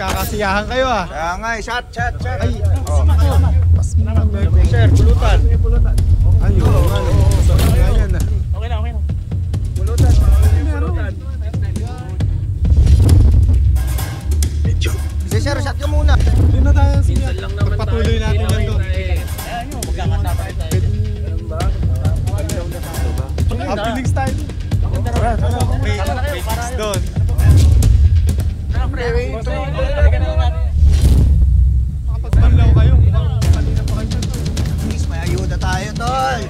nagkakasiyahan kayo ah. Kaya nga eh, shot. Ay, Sir, pulutan. Ayun, ayan na. Okay na. Pulutan. Sir, shot ka muna. Hindi na tayo siya. Minsan lang naman Pagpatuloy natin yan doon. Ayan nyo, magkakasama rin tayo. Happening style. May fix doon. Nakapagbanlaw kayo. Kanina pa kayo doon. Please, may ayuda tayo, tol.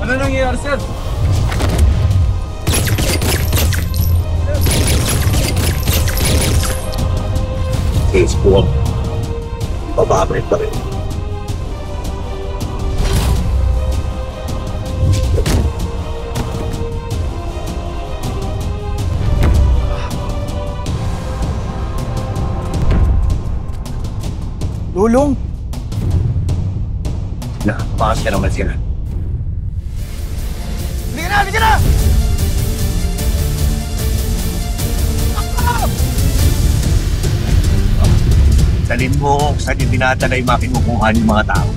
Ano nangyayari, sir? Case po. Bababalik pa rin. Lulong. Nakapakas ka naman sila. Halika na! Dalhin mo kung saan yung dinadala yung mga kinukuha ng mga tao.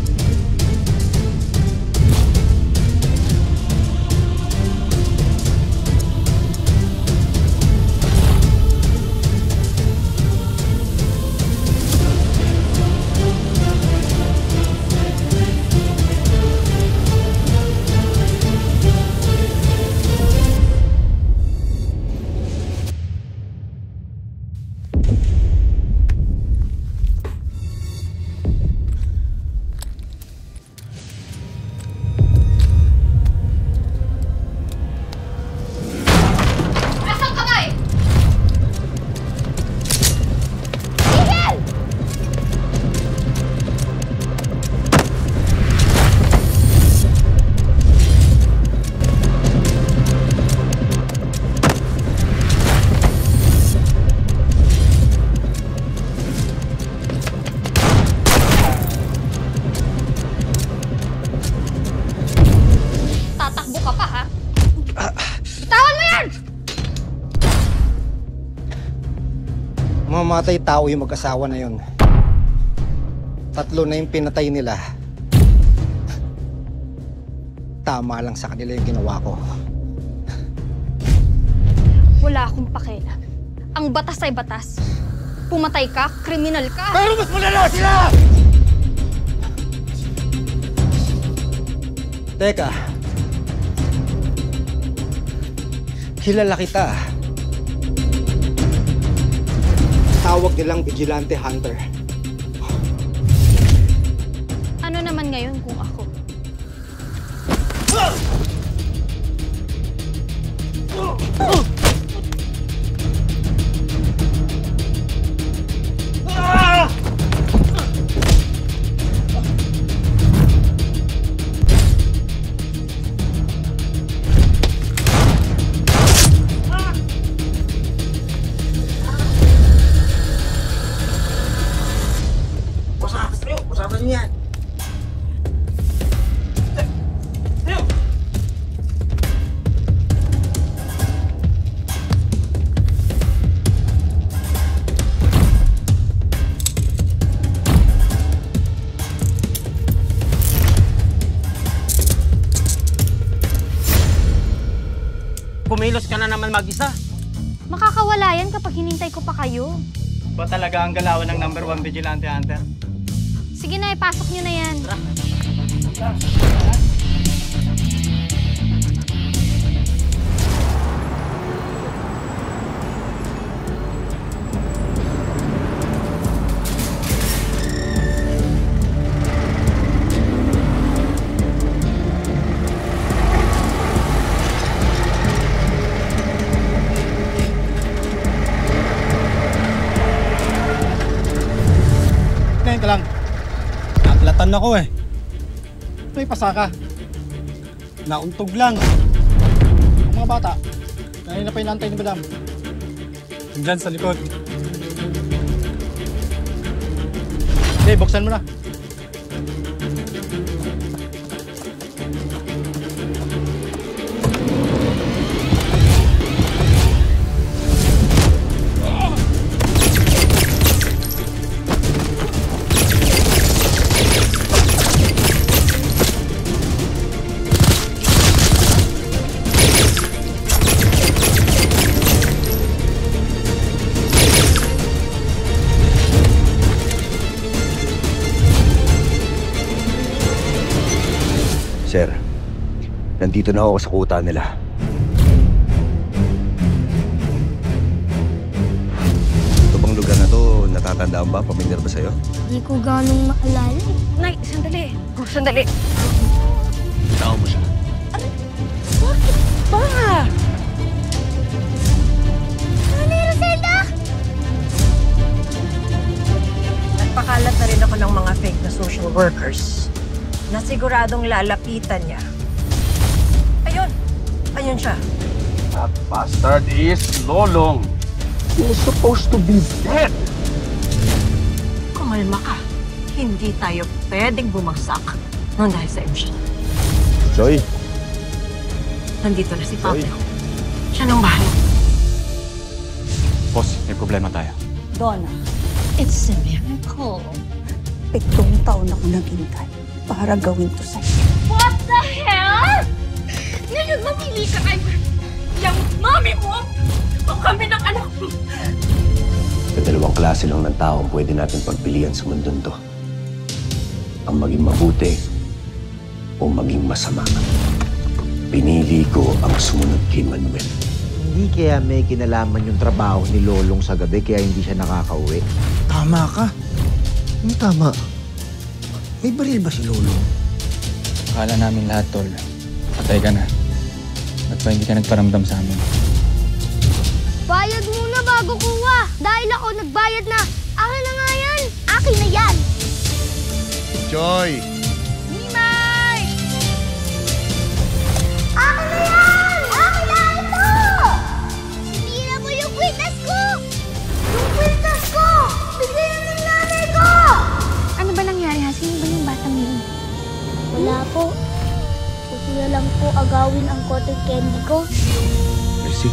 Mamatay tao yung mag-asawa na yun. 3 na yung pinatay nila. Tama lang sa kanila yung ginawa ko. Wala akong pakialam. Ang batas ay batas. Pumatay ka, kriminal ka. Pero mas malala sila! Teka. Kilala kita. Tawag nilang Vigilante Hunter. Ano naman ngayon kung ako? Usapan niyo yan. Kumilos ka na naman mag-isa. Makakawala yan kapag hinintay ko pa kayo. Ba talaga ang galawan ng #1 Vigilante Hunter? Sige na, ipasok nyo na yan. ka lang. Naplatan ako eh. May pasaka. Nauntog lang. Ang mga bata, kanina pa inantay ni Madam. Diyan sa likod. Okay, buksan mo na. Sir, nandito na ako sa kuta nila. Ito bang lugar na to, natatandaan ba? Pamilyar ba sa'yo? Hindi ko ganong maalala. Nay, sandali. Oh, sandali. Tao mo siya. Bakit ba? Nanay Roselda! Nagpakalat na rin ako ng mga fake na social workers na siguradong lalapitan niya. Ayun! Ayun siya. That bastard is Lolong. He's supposed to be dead. Kumalma ka. Hindi tayo pwedeng bumagsak nang dahil sa emosyon. Joy, Nandito na si Pablo. Siya nang bahala. Boss, may problema tayo. Donna, it's a miracle. 7 taon ako naghintay para gawin to sa'yo. What the hell? Ngayon mamili ka kay yung mami mo o kami ng anak mo. dalawang klase lang ng tao ang pwede natin pagpilian sa mundong to. Ang maging mabuti o maging masama. Pinili ko ang sumunod kay Manuel. Hindi kaya may kinalaman yung trabaho ni Lolong sa gabi kaya hindi siya nakakauwi. Tama ka. Ano tama? May baril ba si Lolong? Akala namin lahat, tol. Patay ka na. Ba't ba hindi ka nagparamdam sa amin? Bayad muna bago kuha. Dahil ako nagbayad na. Akin na nga yan. Akin na yan. Joy! Nimay! Akin na yan! Akin na ito! Sinira mo yung kwintas ko! Yung kwintas ko! Bigyan na ng nanay ko! Ano ba nangyari ha? Sino ba yung batang yun? Wala po. Gusto na lang po agawin ang cotton candy ko. Mercy,